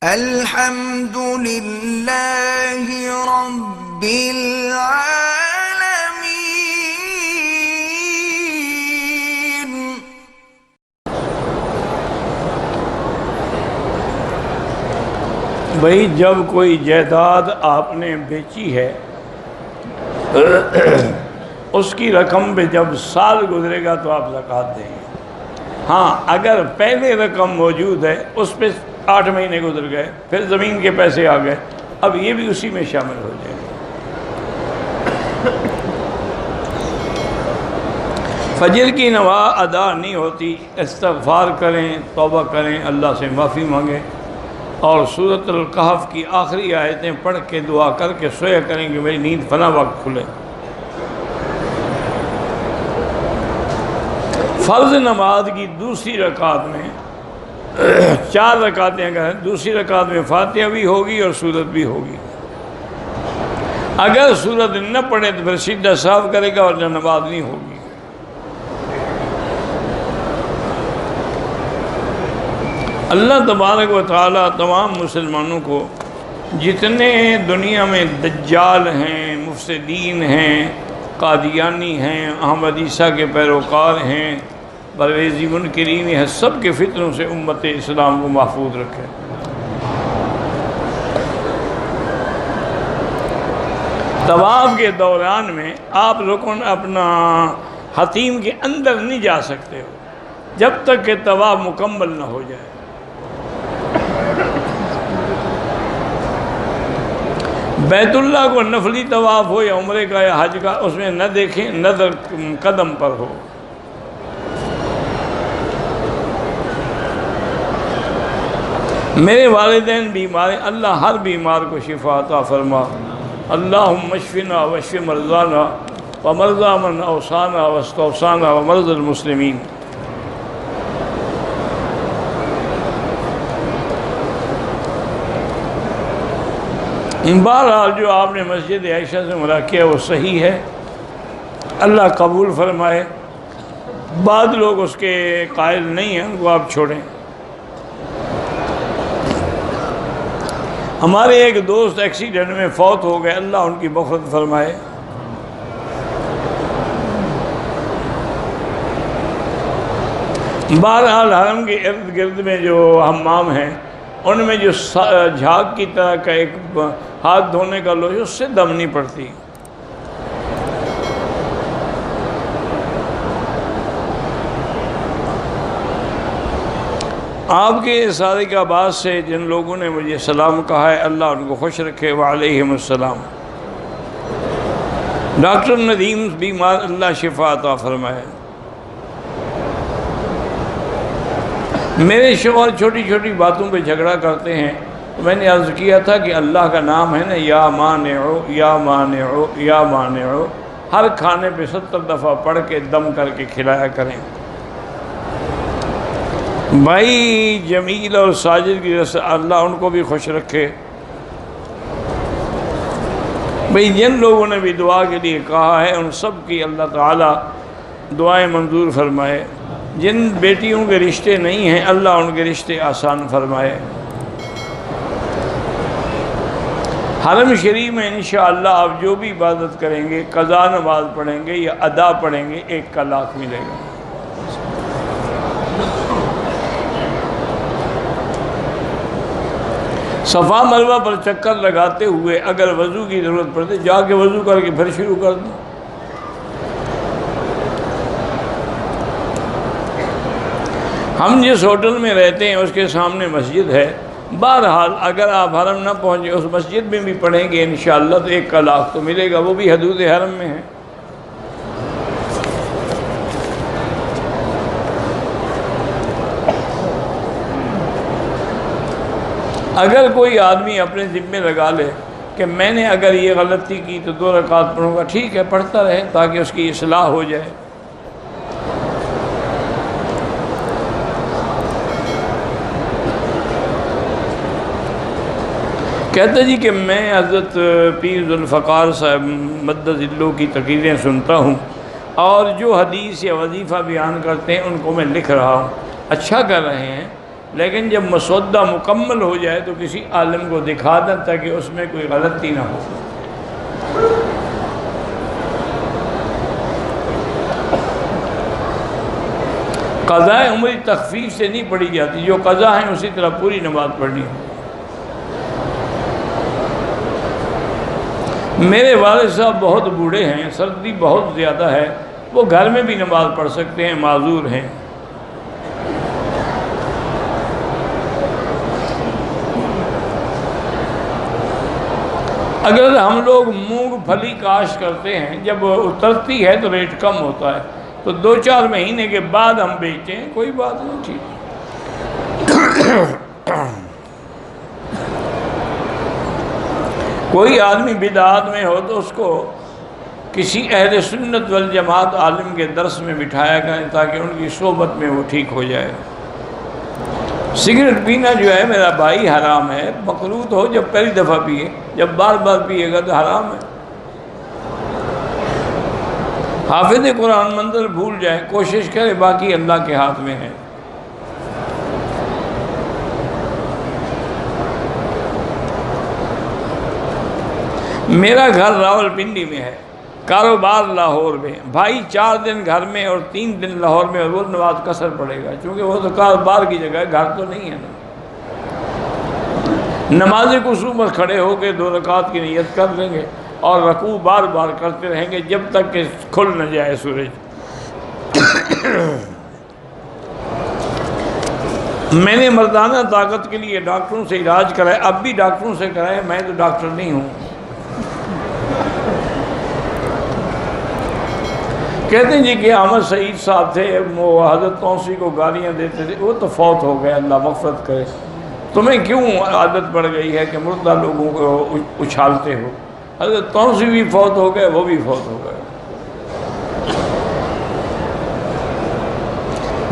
الحمد للہ رب العالمین۔ بھائی جب کوئی جائیداد آپ نے بیچی ہے اس کی رقم پہ جب سال گزرے گا تو آپ زکوٰۃ دیں گے۔ ہاں اگر پہلے رقم موجود ہے اس پہ 8 مہینے گزر گئے پھر زمین کے پیسے آ گئے، اب یہ بھی اسی میں شامل ہو جائے گا۔ فجر کی نماز ادا نہیں ہوتی، استغفار کریں، توبہ کریں، اللہ سے معافی مانگیں اور سورۃ الکہف کی آخری آیتیں پڑھ کے دعا کر کے سویا کریں کہ میری نیند فلاں وقت کھلے۔ فرض نماز کی دوسری رکعت میں 4 رکعتیں اگر ہیں، دوسری رکعت میں فاتحہ بھی ہوگی اور سورت بھی ہوگی۔ اگر سورت نہ پڑھے تو پھر سیدھا صاف کرے گا اور نماز نہیں ہوگی۔ اللہ تبارک و تعالی تمام مسلمانوں کو جتنے دنیا میں دجال ہیں، مفسدین ہیں، قادیانی ہیں، احمد عیسیٰ کے پیروکار ہیں، پرویزی منکرین ہیں، سب کے فتنوں سے امت اسلام کو محفوظ رکھے۔ طواف کے دوران میں آپ رکن اپنا حتیم کے اندر نہیں جا سکتے ہو جب تک کہ طواف مکمل نہ ہو جائے۔ بیت اللہ کو نفلی طواف ہو یا عمرے کا یا حج کا، اس میں نہ دیکھیں، نظر قدم پر ہو۔ میرے والدین بیمار ہیں، اللہ ہر بیمار کو شفا عطا فرما۔ اللہم اشفنا واشف مرضانا ومرضى من اوصانا واستوصانا ومرضى المسلمین۔ بہرحال جو آپ نے مسجد عائشہ سے ملاقہ کیا وہ صحیح ہے، اللہ قبول فرمائے۔ بعض لوگ اس کے قائل نہیں ہیں، ان کو آپ چھوڑیں۔ ہمارے ایک دوست ایکسیڈنٹ میں فوت ہو گئے، اللہ ان کی مغفرت فرمائے۔ بہرحال حرم کے ارد گرد میں جو حمام ہیں ان میں جو جھاگ کی طرح کا ایک ہاتھ دھونے کا لوش، اس سے دم نہیں پڑتی۔ آپ کے صادق آباد سے جن لوگوں نے مجھے سلام کہا ہے، اللہ ان کو خوش رکھے، وعلیہم السلام۔ ڈاکٹر ندیم بیمار، اللہ شفا عطا فرمائے۔ میرے شوہر چھوٹی چھوٹی باتوں پہ جھگڑا کرتے ہیں، میں نے عرض کیا تھا کہ اللہ کا نام ہے نا، یا مانعو یا مانعو یا مانعو، ہر کھانے پہ 70 دفعہ پڑھ کے دم کر کے کھلایا کریں۔ بھائی جمیل اور ساجد کی جیسے اللہ ان کو بھی خوش رکھے۔ بھائی جن لوگوں نے بھی دعا کے لیے کہا ہے ان سب کی اللہ تعالیٰ دعائیں منظور فرمائے۔ جن بیٹیوں کے رشتے نہیں ہیں اللہ ان کے رشتے آسان فرمائے۔ حرم شریف میں انشاءاللہ آپ جو بھی عبادت کریں گے، قضا نماز پڑھیں گے یا ادا پڑھیں گے، 1 کا لاکھ ملے گا۔ صفا مروہ پر چکر لگاتے ہوئے اگر وضو کی ضرورت پڑتے جا کے وضو کر کے پھر شروع کر دیں۔ ہم جس ہوٹل میں رہتے ہیں اس کے سامنے مسجد ہے، بہرحال اگر آپ حرم نہ پہنچے اس مسجد میں بھی پڑھیں گے انشاءاللہ تو 1 کا لاکھ تو ملے گا، وہ بھی حدود حرم میں ہے۔ اگر کوئی آدمی اپنے ذمے لگا لے کہ میں نے اگر یہ غلطی کی تو 2 رکعت پڑھوں گا، ٹھیک ہے، پڑھتا رہے تاکہ اس کی اصلاح ہو جائے۔ کہتا جی کہ میں حضرت پیر ذوالفقار صاحب مدد ذلو کی تقریریں سنتا ہوں اور جو حدیث یا وظیفہ بیان کرتے ہیں ان کو میں لکھ رہا ہوں۔ اچھا کر رہے ہیں، لیکن جب مسودہ مکمل ہو جائے تو کسی عالم کو دکھا دیں تاکہ اس میں کوئی غلطی نہ ہو۔ قضاء عمری تخفیف سے نہیں پڑھی جاتی، جو قضا ہیں اسی طرح پوری نماز پڑھنی ہے۔ میرے والد صاحب بہت بوڑھے ہیں، سردی بہت زیادہ ہے، وہ گھر میں بھی نماز پڑھ سکتے ہیں، معذور ہیں۔ اگر ہم لوگ مونگ پھلی کاشت کرتے ہیں، جب اترتی ہے تو ریٹ کم ہوتا ہے، تو 2-4 مہینے کے بعد ہم بیچتے ہیں، کوئی بات نہیں، ٹھیک۔ کوئی آدمی بدعات میں ہو تو اس کو کسی اہل سنت والجماعت عالم کے درس میں بٹھایا کریں تاکہ ان کی صحبت میں وہ ٹھیک ہو جائے۔ سگریٹ پینا جو ہے میرا بھائی حرام ہے، مکروہ ہو جب پہلی دفعہ پیے، جب بار بار پیے گا تو حرام ہے۔ حافظ قرآن منظر بھول جائیں، کوشش کرے، باقی اللہ کے ہاتھ میں ہے۔ میرا گھر راولپنڈی میں ہے، کاروبار لاہور میں، بھائی 4 دن گھر میں اور 3 دن لاہور میں، اور وہ نماز قصر پڑے گا چونکہ وہ تو کاروبار کی جگہ ہے، گھر تو نہیں ہے نا۔ نماز قصور پر کھڑے ہو کے 2 رکعت کی نیت کر لیں گے اور رکوع بار بار کرتے رہیں گے جب تک کہ کھل نہ جائے سورج۔ میں نے مردانہ طاقت کے لیے ڈاکٹروں سے علاج کرایا، اب بھی ڈاکٹروں سے کرایا، میں تو ڈاکٹر نہیں ہوں۔ کہتے ہیں جی کہ احمد سعید صاحب تھے، وہ حضرت توسی کو گالیاں دیتے تھے، وہ تو فوت ہو گئے، اللہ مغفرت کرے۔ تمہیں کیوں عادت پڑ گئی ہے کہ مردہ لوگوں کو اچھالتے ہو؟ حضرت توسی بھی فوت ہو گئے، وہ بھی فوت ہو گئے۔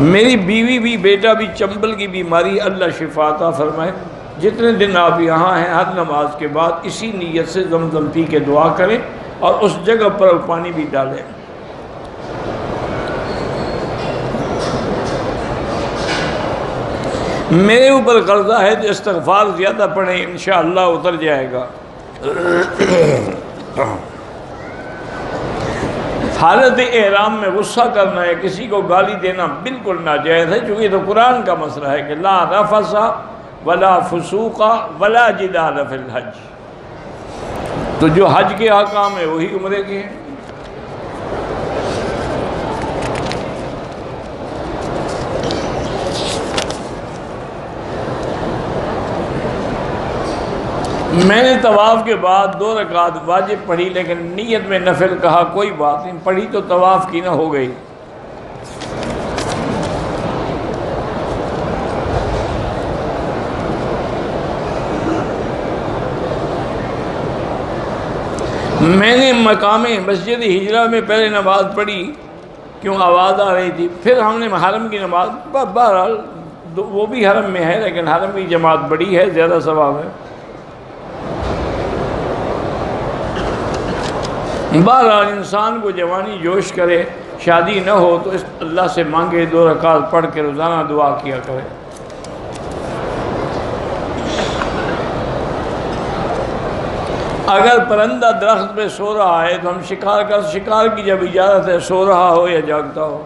میری بیوی بھی، بیٹا بھی چمبل کی بیماری، اللہ شفا عطا فرمائے۔ جتنے دن آپ یہاں ہیں ہر نماز کے بعد اسی نیت سے زمزم پی کے دعا کریں اور اس جگہ پر پانی بھی ڈالیں۔ میرے اوپر قرضہ ہے تو استغفار زیادہ پڑھیں، انشاءاللہ اتر جائے گا۔ حالت احرام میں غصہ کرنا ہے، کسی کو گالی دینا بالکل ناجائز ہے، چونکہ یہ تو قرآن کا مسئلہ ہے کہ لا رفث ولا فسوق ولا جدال فی الحج۔ تو جو حج کے احکام ہیں وہی عمرے کے ہیں۔ میں نے طواف کے بعد 2 رکعت واجب پڑھی، لیکن نیت میں نفل کہا، کوئی بات نہیں، پڑھی تو طواف کی نہ ہو گئی۔ میں نے مقام مسجد ہجرہ میں پہلے نماز پڑھی، کیوں آواز آ رہی تھی، پھر ہم نے حرم کی نماز، بہرحال وہ بھی حرم میں ہے لیکن حرم کی جماعت بڑی ہے، زیادہ ثواب ہے۔ بہرحال انسان کو جوانی جوش کرے، شادی نہ ہو تو اس اللہ سے مانگے، 2 رکعت پڑھ کے روزانہ دعا کیا کرے۔ اگر پرندہ درخت پہ سو رہا ہے تو ہم شکار کی جب اجازت ہے، سو رہا ہو یا جاگتا ہو۔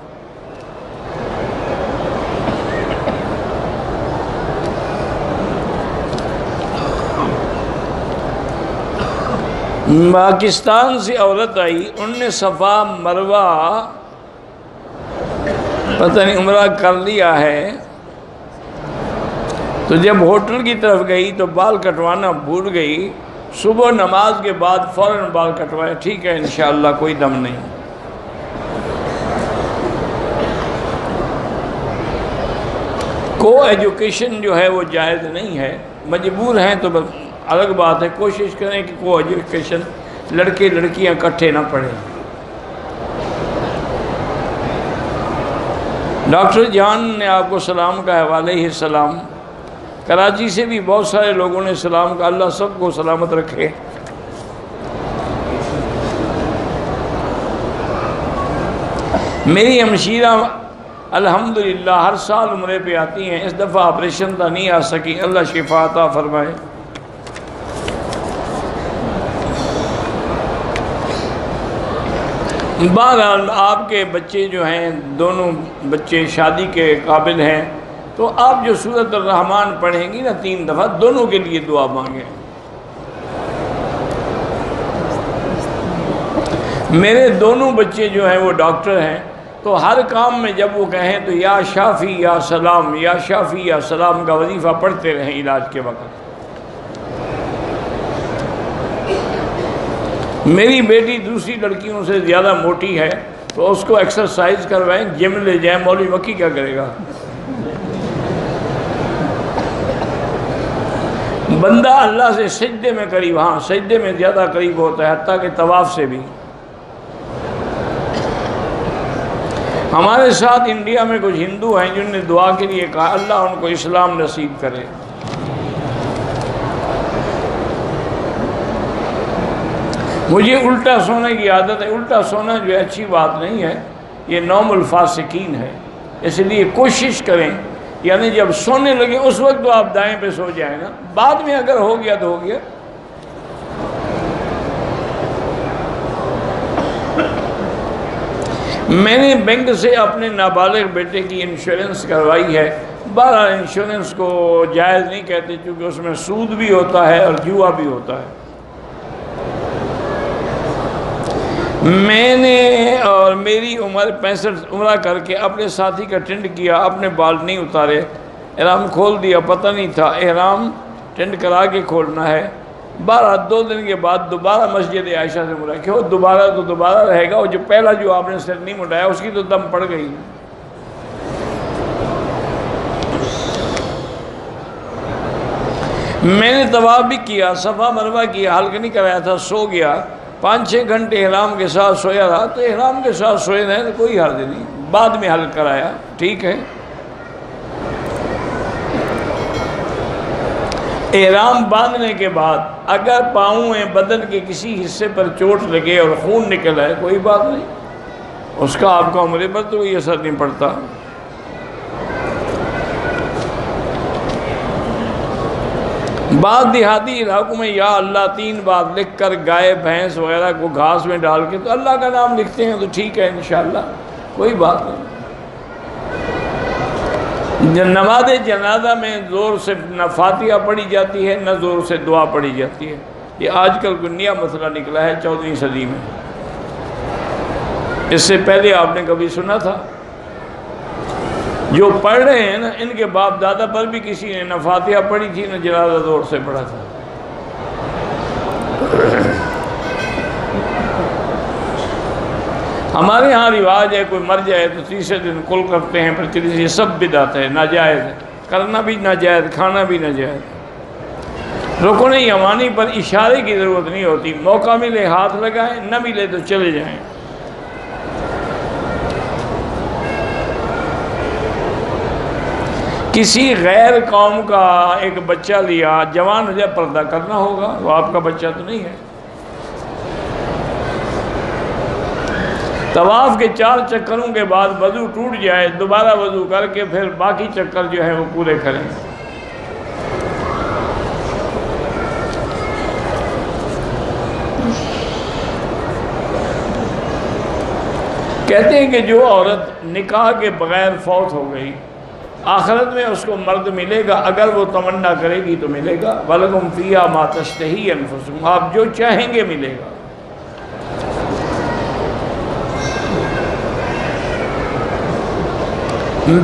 پاکستان سے عورت آئی، انہوں نے صفا مروہ پتہ نہیں عمرہ کر لیا ہے، تو جب ہوٹل کی طرف گئی تو بال کٹوانا بھول گئی، صبح نماز کے بعد فوراً بال کٹوائے، ٹھیک ہے انشاءاللہ کوئی دم نہیں۔ کو ایجوکیشن جو ہے وہ جائز نہیں ہے، مجبور ہیں تو الگ بات ہے، کوشش کریں کہ کو ایجوکیشن لڑکے لڑکیاں اکٹھے نہ پڑھیں۔ ڈاکٹر جان نے آپ کو سلام کا ہے، علیہ السلام۔ کراچی سے بھی بہت سارے لوگوں نے سلام کا، اللہ سب کو سلامت رکھے۔ میری ہمشیرہ الحمدللہ ہر سال عمرے پہ آتی ہیں، اس دفعہ آپریشن تھا نہیں آ سکی، اللہ شفا عطا فرمائے۔ بہرحال آپ کے بچے جو ہیں، دونوں بچے شادی کے قابل ہیں، تو آپ جو سورۃ الرحمن پڑھیں گی نا 3 دفعہ، دونوں کے لیے دعا مانگیں۔ میرے دونوں بچے جو ہیں وہ ڈاکٹر ہیں، تو ہر کام میں جب وہ کہیں تو یا شافی یا سلام، یا شافی یا سلام کا وظیفہ پڑھتے رہیں علاج کے وقت۔ میری بیٹی دوسری لڑکیوں سے زیادہ موٹی ہے، تو اس کو ایکسرسائز کروائیں، جم لے جائیں، مولوی مکی کیا کرے گا؟ بندہ اللہ سے سجدے میں قریب، ہاں سجدے میں زیادہ قریب ہوتا ہے، حتیٰ کہ طواف سے بھی۔ ہمارے ساتھ انڈیا میں کچھ ہندو ہیں جنہوں نے دعا کے لیے کہا اللہ ان کو اسلام نصیب کرے۔ مجھے الٹا سونے کی عادت ہے، الٹا سونا جو ہے اچھی بات نہیں ہے، یہ نوم الفاسقین ہے، اس لیے کوشش کریں، یعنی جب سونے لگے اس وقت تو آپ دائیں پہ سو جائیں نا، بعد میں اگر ہو گیا تو ہو گیا۔ میں نے بینک سے اپنے نابالغ بیٹے کی انشورنس کروائی ہے، بہرحال انشورنس کو جائز نہیں کہتے چونکہ اس میں سود بھی ہوتا ہے اور جوا بھی ہوتا ہے۔ میں نے اور میری عمر 65 عمرہ کر کے اپنے ساتھی کا ٹینڈ کیا، اپنے بال نہیں اتارے، احرام کھول دیا، پتہ نہیں تھا احرام ٹینڈ کرا کے کھولنا ہے۔ 2 دن کے بعد دوبارہ مسجد عائشہ سے ملا کہ وہ دوبارہ تو دوبارہ رہے گا، اور جو پہلا جو آپ نے سر نہیں مٹایا اس کی تو دم پڑ گئی۔ میں نے طواف بھی کیا، صفا مروہ کیا، حلق نہیں کرایا تھا، سو گیا، 5-6 گھنٹے احرام کے ساتھ سویا رہا، تو احرام کے ساتھ سوئے رہے تو کوئی حرج نہیں، بعد میں حلق کرایا، ٹھیک ہے۔ احرام باندھنے کے بعد اگر پاؤں بدن کے کسی حصے پر چوٹ لگے اور خون نکل آئے کوئی بات نہیں، اس کا آپ کا عمرے پر تو کوئی اثر نہیں پڑتا۔ بعض دیہاتی علاقوں میں یا اللہ 3 بار لکھ کر گائے بھینس وغیرہ کو گھاس میں ڈال کے تو اللہ کا نام لکھتے ہیں، تو ٹھیک ہے انشاءاللہ کوئی بات نہیں۔ نماز جنازہ میں زور سے نہ فاتحہ پڑھی جاتی ہے نہ زور سے دعا پڑھی جاتی ہے، یہ آج کل کوئی نیا مسئلہ نکلا ہے 14ویں صدی میں، اس سے پہلے آپ نے کبھی سنا تھا؟ جو پڑھ رہے ہیں نا ان کے باپ دادا پر بھی کسی نے نہ فاتحہ پڑھی تھی نہ جنازہ زور سے پڑھا تھا۔ ہمارے ہاں رواج ہے کوئی مر جائے تو 3 دن کل کرتے ہیں، پھر یہ سب بدعت ہے، ناجائز ہے، کرنا بھی ناجائز، کھانا بھی ناجائز۔ رکن یمانی پر اشارے کی ضرورت نہیں ہوتی، موقع ملے ہاتھ لگائیں، نہ ملے تو چلے جائیں۔ کسی غیر قوم کا ایک بچہ لیا، جوان ہو جائے پردہ کرنا ہوگا، وہ آپ کا بچہ تو نہیں ہے۔ طواف کے 4 چکروں کے بعد وضو ٹوٹ جائے، دوبارہ وضو کر کے پھر باقی چکر جو ہیں وہ پورے کریں۔ کہتے ہیں کہ جو عورت نکاح کے بغیر فوت ہو گئی، آخرت میں اس کو مرد ملے گا، اگر وہ تمنا کرے گی تو ملے گا، وَلَكُمْ فِيهَا مَا تَشْتَهِي أَنفُسُكُمْ، آپ جو چاہیں گے ملے گا۔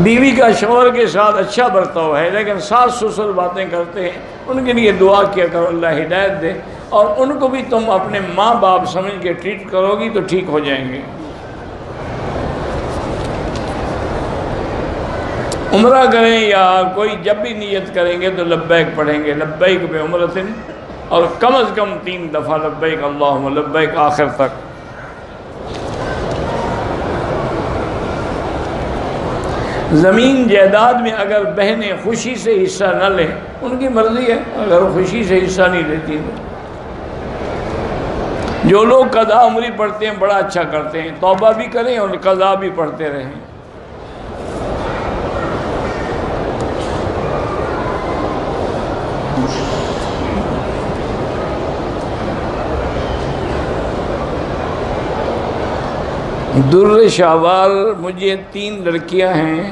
بیوی کا شوہر کے ساتھ اچھا برتاؤ ہے، لیکن ساس سسر باتیں کرتے ہیں، ان کے لیے دعا کیا کرو اللہ ہدایت دے، اور ان کو بھی تم اپنے ماں باپ سمجھ کے ٹریٹ کرو گی تو ٹھیک ہو جائیں گے۔ عمرہ کریں یا کوئی جب بھی نیت کریں گے تو لبیک پڑھیں گے، لبیک بعمرۃ، اور کم از کم 3 دفعہ لبیک اللہم لبیک آخر تک۔ زمین جائیداد میں اگر بہنیں خوشی سے حصہ نہ لیں، ان کی مرضی ہے، اگر وہ خوشی سے حصہ نہیں لیتی تو۔ جو لوگ قضا عمری پڑھتے ہیں بڑا اچھا کرتے ہیں، توبہ بھی کریں اور قضا بھی پڑھتے رہیں۔ در شاوال، مجھے 3 لڑکیاں ہیں،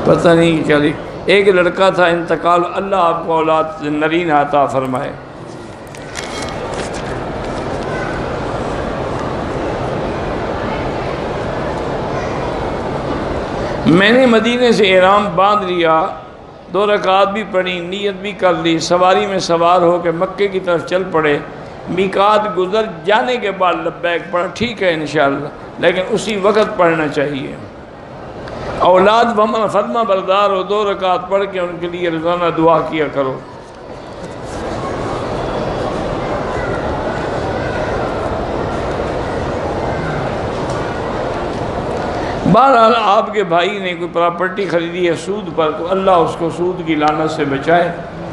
پتہ نہیں چلی، ایک لڑکا تھا انتقال، اللہ آپ کو اولاد نرین عطا فرمائے۔ میں نے مدینے سے احرام باندھ لیا، 2 رکعات بھی پڑھی، نیت بھی کر لی، سواری میں سوار ہو کے مکے کی طرف چل پڑے، میقات گزر جانے کے بعد لبیک پڑھا، ٹھیک ہے انشاءاللہ، لیکن اسی وقت پڑھنا چاہیے۔ اولاد فرما بردار ہو، 2 رکعات پڑھ کے ان کے لیے روزانہ دعا کیا کرو۔ بہرحال آپ کے بھائی نے کوئی پراپرٹی خریدی ہے سود پر، تو اللہ اس کو سود کی لعنت سے بچائے،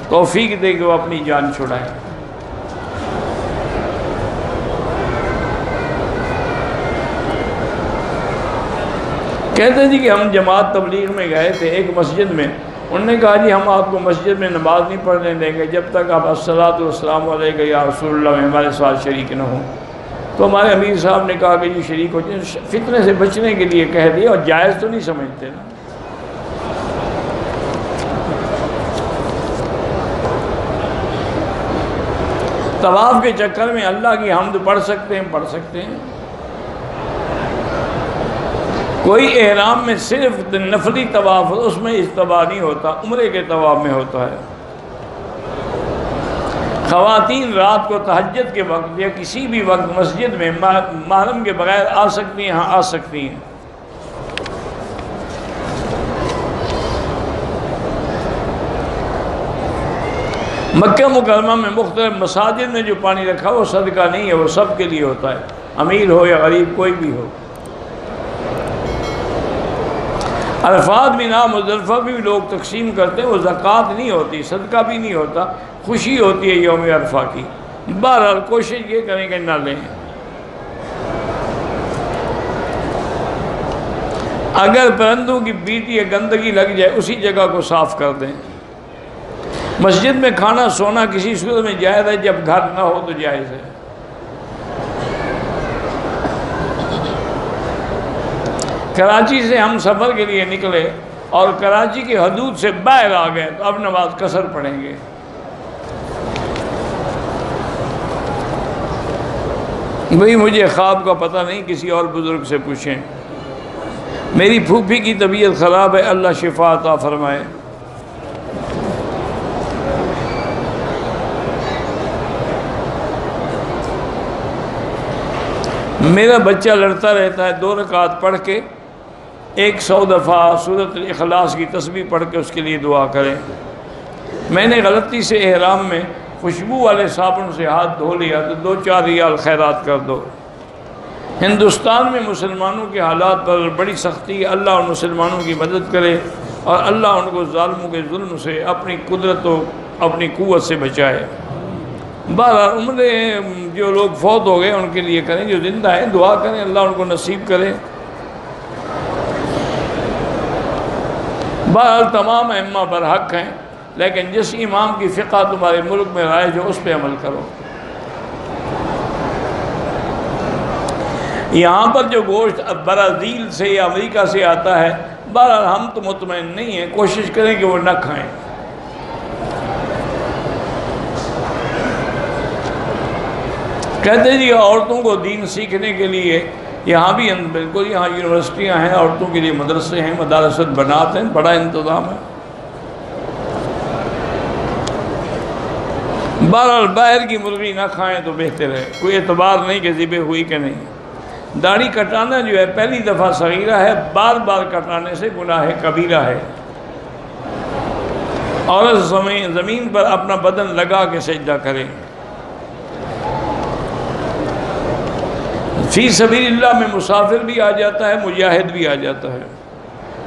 توفیق دے کہ وہ اپنی جان چھڑائے۔ کہتے ہیں جی کہ ہم جماعت تبلیغ میں گئے تھے ایک مسجد میں، انہوں نے کہا جی ہم آپ کو مسجد میں نماز نہیں پڑھنے دیں گے جب تک آپ الصلاۃ والسلام علیکہ یا رسول اللہ میں ہمارے ساتھ شریک نہ ہوں۔ تو ہمارے امیر صاحب نے کہا کہ جی شریک ہو جائیں، فتنے سے بچنے کے لیے کہہ دیا، اور جائز تو نہیں سمجھتے نا۔ طواف کے چکر میں اللہ کی حمد پڑھ سکتے ہیں۔ کوئی احرام میں صرف نفلی طواف، اس میں اجتباع نہیں ہوتا، عمرے کے طواف میں ہوتا ہے۔ خواتین رات کو تہجد کے وقت یا کسی بھی وقت مسجد میں محرم کے بغیر آ سکتی ہیں، ہاں آ سکتی ہیں۔ مکہ مکرمہ میں مختلف مساجد میں جو پانی رکھا وہ صدقہ نہیں ہے، وہ سب کے لیے ہوتا ہے، امیر ہو یا غریب کوئی بھی ہو۔ عرفات مینا مزدلفہ بھی لوگ تقسیم کرتے ہیں، وہ زکوٰۃ نہیں ہوتی، صدقہ بھی نہیں ہوتا، خوشی ہوتی ہے یوم عرفہ کی۔ بہرحال کوشش یہ کریں کہ نہ لیں۔ اگر پرندوں کی بیٹی یا گندگی لگ جائے اسی جگہ کو صاف کر دیں۔ مسجد میں کھانا سونا کسی صورت میں جائز ہے، جب گھر نہ ہو تو جائز ہے۔ کراچی سے ہم سفر کے لیے نکلے اور کراچی کی حدود سے باہر آ گئے تو اب نماز قصر پڑھیں گے۔ بھئی مجھے خواب کا پتہ نہیں، کسی اور بزرگ سے پوچھیں۔ میری پھوپھی کی طبیعت خراب ہے، اللہ شفا عطا فرمائے۔ میرا بچہ لڑتا رہتا ہے، 2 رکعت پڑھ کے 100 دفعہ سورۃ الاخلاص کی تسبیح پڑھ کے اس کے لیے دعا کریں۔ میں نے غلطی سے احرام میں خوشبو والے صابن سے ہاتھ دھو لیا تو 2-4 ریال خیرات کر دو۔ ہندوستان میں مسلمانوں کے حالات پر بڑی سختی ہے، اللہ ان مسلمانوں کی مدد کرے اور اللہ ان کو ظالموں کے ظلم سے اپنی قدرت و اپنی قوت سے بچائے۔ بہرحال عمرے جو لوگ فوت ہو گئے ان کے لیے کریں، جو زندہ ہیں دعا کریں اللہ ان کو نصیب کرے۔ بہرحال تمام ائمہ پر حق ہیں، لیکن جس امام کی فقہ تمہارے ملک میں رائج ہو اس پہ عمل کرو۔ یہاں پر جو گوشت برازیل سے یا امریکہ سے آتا ہے، بہرحال ہم تو مطمئن نہیں ہیں، کوشش کریں کہ وہ نہ کھائیں۔ کہتے ہیں جی عورتوں کو دین سیکھنے کے لیے یہاں بھی بالکل، یہاں یونیورسٹیاں ہیں، عورتوں کے لیے مدرسے ہیں، مدارس بنات ہیں، بڑا انتظام ہے۔ بہرحال باہر کی مرغی نہ کھائیں تو بہتر ہے، کوئی اعتبار نہیں کہ ذبح ہوئی کہ نہیں۔ داڑھی کٹانا جو ہے پہلی دفعہ صغیرہ ہے، بار بار کٹانے سے گناہ کبیرہ ہے۔ عورت زمین پر اپنا بدن لگا کے سجدہ کرے۔ فی سبیل اللہ میں مسافر بھی آ جاتا ہے، مجاہد بھی آ جاتا ہے،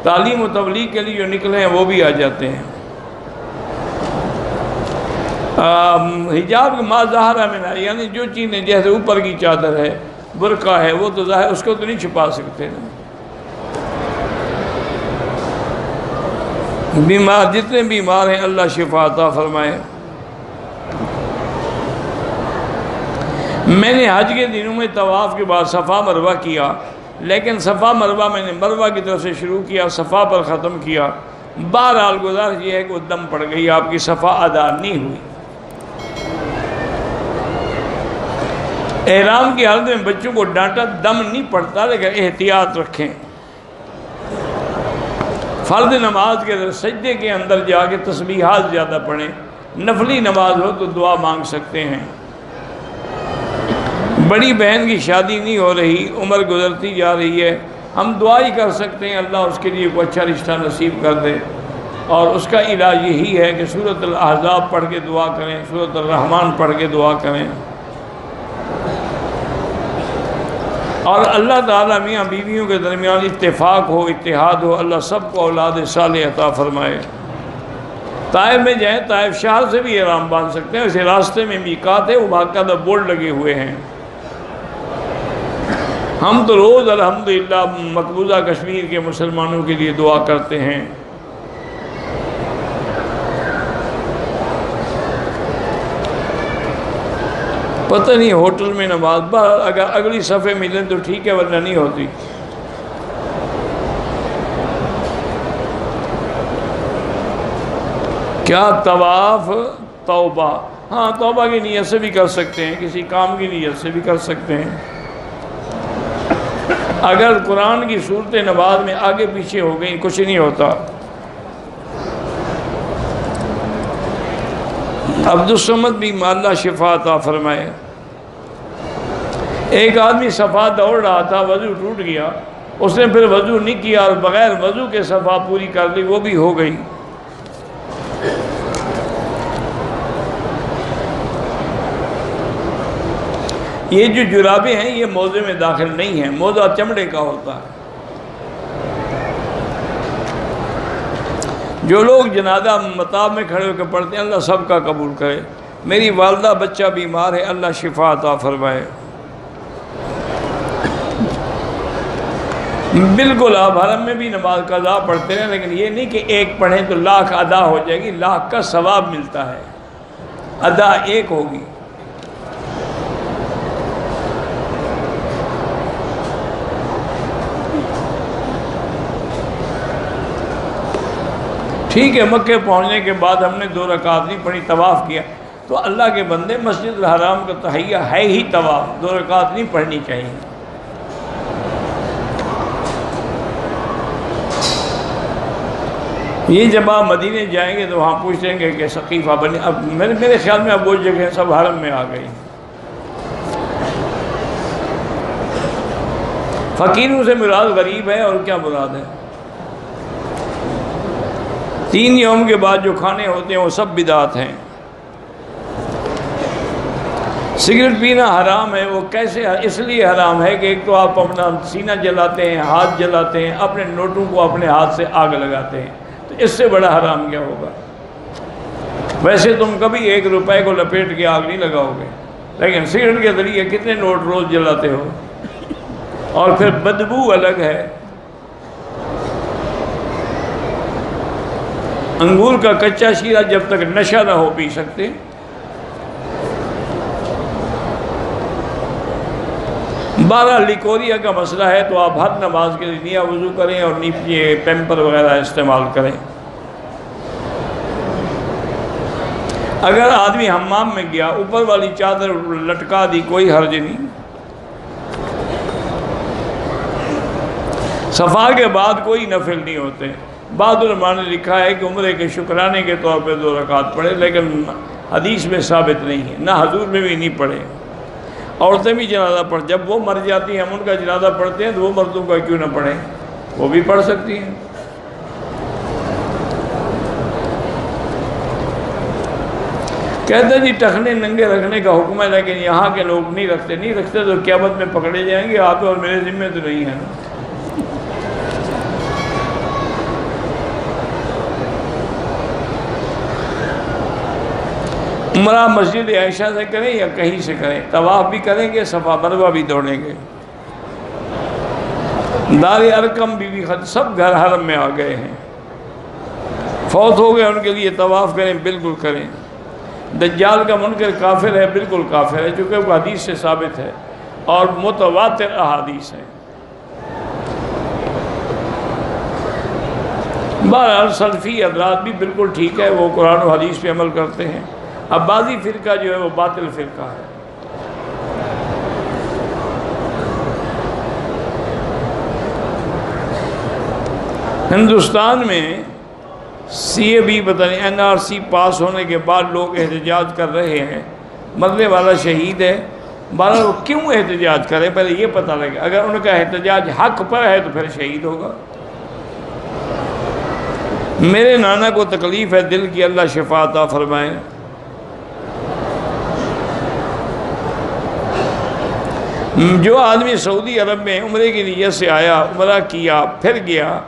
تعلیم و تبلیغ کے لیے جو نکلے ہیں وہ بھی آ جاتے ہیں۔ حجاب ما ظاہر منہا، یعنی جو چیزیں جیسے اوپر کی چادر ہے، برقع ہے، وہ تو ظاہر اس کو تو نہیں چھپا سکتے نا۔ بیمار جتنے بیمار ہیں اللہ شفا عطا فرمائے۔ میں نے حج کے دنوں میں طواف کے بعد صفا مروہ کیا، لیکن صفا مروہ میں نے مروہ کی طرف سے شروع کیا، صفا پر ختم کیا۔ بہرحال گزارش یہ ہے کہ وہ دم پڑ گئی، آپ کی صفا ادا نہیں ہوئی۔ احرام کی حالت میں بچوں کو ڈانٹا، دم نہیں پڑتا، لیکن احتیاط رکھیں۔ فرض نماز کے سجدے کے اندر جا کے تسبیحات زیادہ پڑھیں، نفلی نماز ہو تو دعا مانگ سکتے ہیں۔ بڑی بہن کی شادی نہیں ہو رہی، عمر گزرتی جا رہی ہے، ہم دعا ہی کر سکتے ہیں اللہ اس کے لیے کوئی اچھا رشتہ نصیب کر دے، اور اس کا علاج یہی ہے کہ سورۃ الاحزاب پڑھ کے دعا کریں، سورۃ الرحمن پڑھ کے دعا کریں، اور اللہ تعالیٰ میاں بیویوں کے درمیان اتفاق ہو، اتحاد ہو، اللہ سب کو اولاد صالح عطا فرمائے۔ طائف میں جائیں، طائف شہر سے بھی احرام باندھ سکتے ہیں، اسے راستے میں میقات ہے، وہ باقاعدہ بورڈ لگے ہوئے ہیں۔ ہم تو روز الحمدللہ مقبوضہ کشمیر کے مسلمانوں کے لیے دعا کرتے ہیں۔ پتہ نہیں ہوٹل میں نماز، اگر اگلی صفحے ملیں تو ٹھیک ہے، ورنہ نہیں ہوتی۔ کیا طواف توبہ؟ ہاں، توبہ کی نیت سے بھی کر سکتے ہیں، کسی کام کی نیت سے بھی کر سکتے ہیں۔ اگر قرآن کی صورتیں نماز میں آگے پیچھے ہو گئیں کچھ نہیں ہوتا۔ عبدالصمد بھی اللہ شفا عطا فرمائے۔ ایک آدمی صفا دوڑ رہا تھا، وضو ٹوٹ گیا، اس نے پھر وضو نہیں کیا اور بغیر وضو کے صفا پوری کر لی، وہ بھی ہو گئی۔ یہ جو جرابیں ہیں یہ موضع میں داخل نہیں ہیں، موضع چمڑے کا ہوتا ہے۔ جو لوگ جنازہ مطاب میں کھڑے ہو کے پڑھتے ہیں اللہ سب کا قبول کرے۔ میری والدہ بچہ بیمار ہے، اللہ شفا عطا فرمائے۔ بالکل آپ حرم میں بھی نماز قضا پڑھتے ہیں، لیکن یہ نہیں کہ ایک پڑھیں تو لاکھ ادا ہو جائے گی، لاکھ کا ثواب ملتا ہے، ادا ایک ہوگی۔ ٹھیک ہے، مکے پہنچنے کے بعد ہم نے 2 رکعت نہیں پڑھی، طواف کیا، تو اللہ کے بندے مسجد الحرام کا تحیہ ہے ہی طواف، 2 رکعت نہیں پڑھنی چاہیے۔ یہ جب آپ مدینے جائیں گے تو وہاں پوچھیں گے کہ ثقیفہ بنی، اب میرے خیال میں اب وہ جگہ سب حرم میں آ گئی۔ فقیروں سے مراد غریب ہے، اور کیا مراد ہے؟ 3 یوم کے بعد جو کھانے ہوتے ہیں وہ سب بدعت ہیں۔ سگریٹ پینا حرام ہے، وہ کیسے؟ اس لیے حرام ہے کہ ایک تو آپ اپنا سینہ جلاتے ہیں، ہاتھ جلاتے ہیں، اپنے نوٹوں کو اپنے ہاتھ سے آگ لگاتے ہیں، تو اس سے بڑا حرام کیا ہوگا؟ ویسے تم کبھی 1 روپے کو لپیٹ کے آگ نہیں لگاؤ گے، لیکن سگریٹ کے ذریعے کتنے نوٹ روز جلاتے ہو، اور پھر بدبو الگ ہے۔ انگور کا کچا شیرہ جب تک نشہ نہ ہو پی سکتے۔ بہرحال لیکوریا کا مسئلہ ہے تو آپ ہر نماز کے لیے نیا وضو کریں اور یہ پیمپر وغیرہ استعمال کریں۔ اگر آدمی حمام میں گیا، اوپر والی چادر لٹکا دی، کوئی حرج نہیں۔ صفا کے بعد کوئی نفل نہیں ہوتے۔ بعض علماء نے لکھا ہے کہ عمرے کے شکرانے کے طور پہ 2 رکعت پڑھے، لیکن حدیث میں ثابت نہیں ہے، نہ حضور میں بھی نہیں پڑھے۔ عورتیں بھی جنازہ پڑھ، جب وہ مر جاتی ہیں ہم ان کا جنازہ پڑھتے ہیں، تو وہ مردوں کا کیوں نہ پڑھیں، وہ بھی پڑھ سکتی ہیں۔ کہتے ہیں جی ٹخنے ننگے رکھنے کا حکم ہے، لیکن یہاں کے لوگ نہیں رکھتے تو قیامت میں پکڑے جائیں گے، آپ اور میرے ذمہ تو نہیں ہے نا۔ عمرہ مسجد عائشہ سے کریں یا کہیں سے کریں، طواف بھی کریں گے، صفا مروہ بھی دوڑیں گے۔ دار ارقم بی بی خد سب گھر حرم میں آ گئے ہیں۔ فوت ہو گئے ان کے لیے طواف کریں، بالکل کریں۔ دجال کا منکر کافر ہے، بالکل کافر ہے، چونکہ وہ حدیث سے ثابت ہے اور متواتر احادیث ہیں۔ بہرحال سلفی حضرات بھی بالکل ٹھیک ہے، وہ قرآن و حدیث پہ عمل کرتے ہیں۔ اب بعضی فرقہ جو ہے وہ باطل فرقہ ہے۔ ہندوستان میں سی اے بی پتہ نہیں این آر سی پاس ہونے کے بعد لوگ احتجاج کر رہے ہیں، مرنے والا شہید ہے، بہرحال وہ کیوں احتجاج کریں پہلے یہ پتہ لگے۔ اگر ان کا احتجاج حق پر ہے تو پھر شہید ہوگا۔ میرے نانا کو تکلیف ہے دل کی، اللہ شفا عطا فرمائے۔ جو آدمی سعودی عرب میں عمرے کی نیت سے آیا، عمرہ کیا، پھر گیا،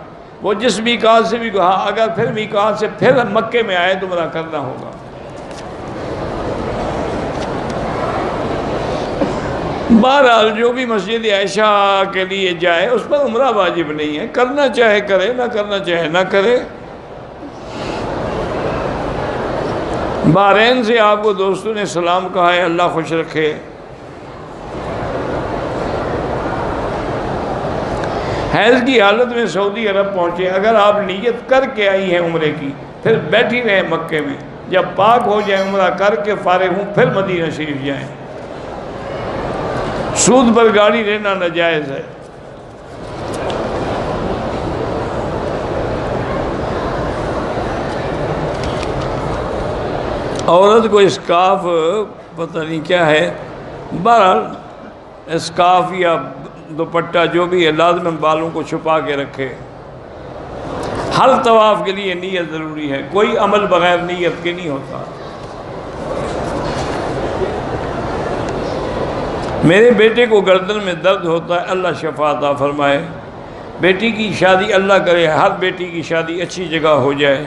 وہ جس میقات سے بھی کہا اگر پھر میقات سے پھر مکے میں آئے تو عمرہ کرنا ہوگا۔ بہرحال جو بھی مسجد عائشہ کے لیے جائے اس پر عمرہ واجب نہیں ہے، کرنا چاہے کرے، نہ کرنا چاہے نہ کرے۔ بحرین سے آپ کو دوستوں نے سلام کہا ہے، اللہ خوش رکھے۔ حیض کی حالت میں سعودی عرب پہنچے، اگر آپ نیت کر کے آئی ہیں عمرے کی پھر بیٹھی رہیں مکے میں، جب پاک ہو جائیں عمرہ کر کے فارغ ہوں پھر مدینہ شریف جائیں۔ سود پر گاڑی لینا ناجائز ہے۔ عورت کو اسکارف پتہ نہیں کیا ہے، بہرحال اسکارف یا دوپٹہ جو بھی ہے لازم بالوں کو چھپا کے رکھے۔ ہر طواف کے لیے نیت ضروری ہے، کوئی عمل بغیر نیت کے نہیں ہوتا۔ میرے بیٹے کو گردن میں درد ہوتا ہے، اللہ شفا عطا فرمائے۔ بیٹی کی شادی اللہ کرے ہر بیٹی کی شادی اچھی جگہ ہو جائے۔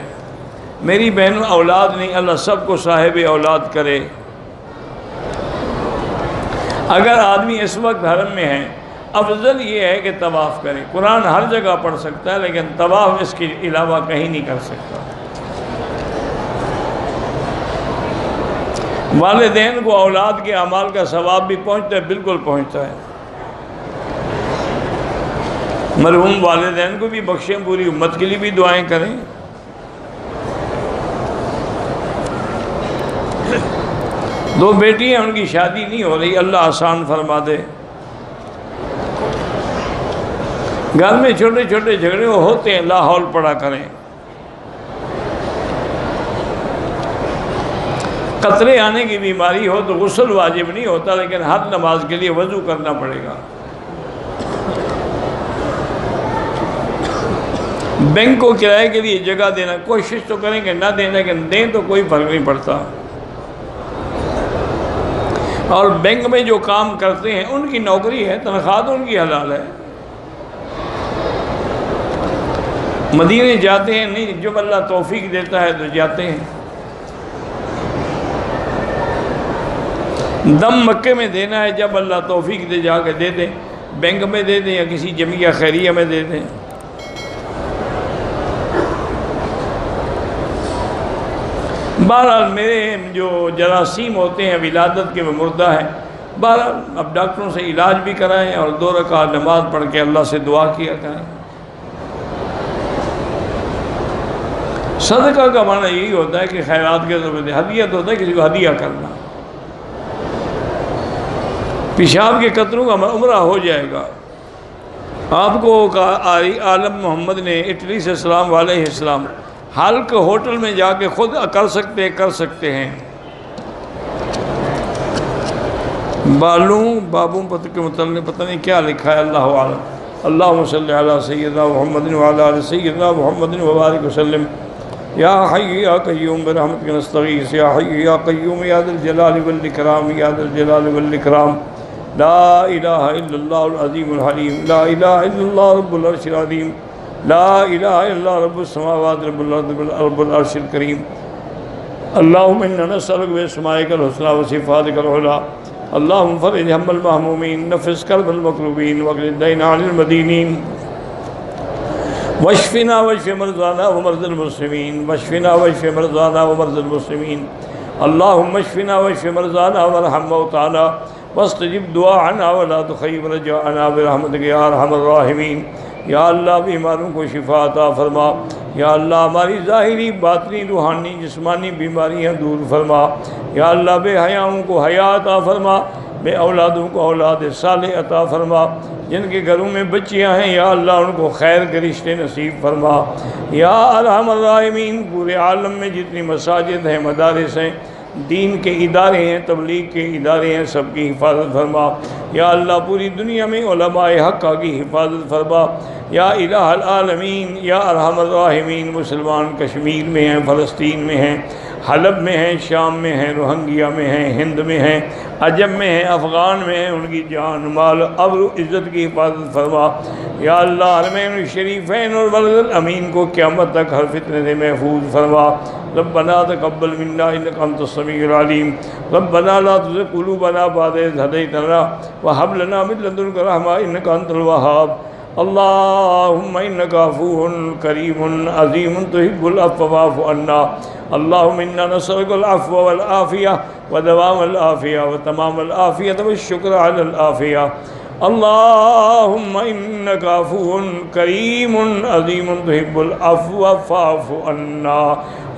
میری بہن اولاد نہیں، اللہ سب کو صاحب اولاد کرے۔ اگر آدمی اس وقت حرم میں ہے افضل یہ ہے کہ طواف کرے۔ قرآن ہر جگہ پڑھ سکتا ہے لیکن طواف اس کے علاوہ کہیں نہیں کر سکتا۔ والدین کو اولاد کے اعمال کا ثواب بھی پہنچتا ہے، بالکل پہنچتا ہے۔ مرحوم والدین کو بھی بخشیں، پوری امت کے لیے بھی دعائیں کریں۔ دو بیٹی ہیں، ان کی شادی نہیں ہو رہی، اللہ آسان فرما دے۔ گھر میں چھوٹے چھوٹے جھگڑے ہوتے ہیں، لا حول پڑھا کریں۔ قطرے آنے کی بیماری ہو تو غسل واجب نہیں ہوتا، لیکن ہر نماز کے لیے وضو کرنا پڑے گا۔ بینک کو کرائے کے لیے جگہ دینا، کوشش تو کریں گے نہ دینا، لیکن دیں تو کوئی فرق نہیں پڑتا۔ اور بینک میں جو کام کرتے ہیں ان کی نوکری ہے، تنخواہ تو ان کی حلال ہے۔ مدینے جاتے ہیں نہیں، جب اللہ توفیق دیتا ہے تو جاتے ہیں۔ دم مکے میں دینا ہے، جب اللہ توفیق دے جا کے دے دیں، بینک میں دے دیں یا کسی جمعیہ خیریہ میں دے دیں۔ بہرحال میرے جو جراثیم ہوتے ہیں ولادت کے وہ مردہ ہیں، بہرحال اب ڈاکٹروں سے علاج بھی کرائیں اور 2 رکعت نماز پڑھ کے اللہ سے دعا کیا کریں۔ صدقہ کا معنی یہی ہوتا ہے کہ خیرات کے ضرورت ہے، ہدیہ ہوتا ہے کسی کو ہدیہ کرنا۔ پیشاب کے قطروں کا عمرہ ہو جائے گا۔ آپ کو عالم محمد نے اٹلی سے السلام علیہ السلام حلق ہوٹل میں جا کے خود کر سکتے ہیں۔ بابوں کے متعلق پتہ نہیں کیا لکھا ہے، اللہ عالم۔ اللہم صلی علی سیدنا محمد وعلی آل سیدنا محمد وبارک وسلم۔ یا حی یا قیوم برحمتک نستغیث، یا حی یا قیوم یا ذا الجلال والاکرام، یا ذا الجلال والاکرام۔ لا الہ الا اللہ العظیم الحلیم، لا الہ الا اللہ رب العرش العظیم، لا الہ الا اللہ رب السماوات رب الارض رب العرش الکریم۔ اللہم انا نسألک باسمائک الحسنی وصفاتک العلی، اللہم فرج ہم المہمومین، نفس کرب المکروبین، واقض الدین عن المدینین۔ واشفنا واشف مرضانا ومرضى المسلمين واشفنا واشف مرضانا ومرضى المسلمين اللهم اشفنا واشف مرضانا وارحم موتانا واستجب دعاءنا ولا تخيب رجاءنا برحمتك یا ارحم الراحمین۔ یا اللہ بیماروں کو شفا عطا فرما، یا اللہ ہماری ظاہری باطنی روحانی جسمانی بیماریاں دور فرما، یا اللہ بے حیاؤں کو حیا عطا فرما، بے اولادوں کو اولاد صالح عطا فرما، جن کے گھروں میں بچیاں ہیں یا اللہ ان کو خیر کے رشتے نصیب فرما، یا ارحم الراحمین۔ پورے عالم میں جتنی مساجد ہیں، مدارس ہیں، دین کے ادارے ہیں، تبلیغ کے ادارے ہیں، سب کی حفاظت فرما، یا اللہ پوری دنیا میں علماء حق کی حفاظت فرما، یا الہ العالمین، یا ارحم الراحمین۔ مسلمان کشمیر میں ہیں، فلسطین میں ہیں، حلب میں ہیں، شام میں ہیں، روہنگیا میں ہیں، ہند میں ہیں، عجم میں ہیں، افغان میں ہیں، ان کی جان مال ابر و عزت کی حفاظت فرما، یا اللہ حرمین الشریفین اور بلد الامین کو قیامت تک ہر فتنے سے محفوظ فرما۔ ربنا تقبل منا انک انت السمیع العلیم، ربنا لا تزغ قلوبنا بعد اذ هديتنا وهب لنا من لدنک رحمة انک انت الوهاب۔ اللهم انك عفو كريم عظيم تحب العفو فاعف عنا۔ اللهم انا نسألك العفو والعافية ودوام العافية وتمام العافية والشكر على العافية۔ اللهم انك عفو كريم عظيم تحب العفو فاعف عنا۔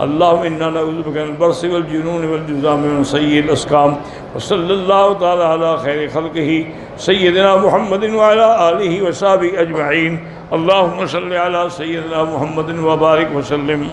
اللهم انا نعوذ بك من البرص والجنون والجذام من سيء الاسقام، وصلى الله تعالى على خير خلقه سيدنا محمد وعلى آله وصحبه اجمعين۔ اللهم صل على سيدنا محمد وبارك وسلم۔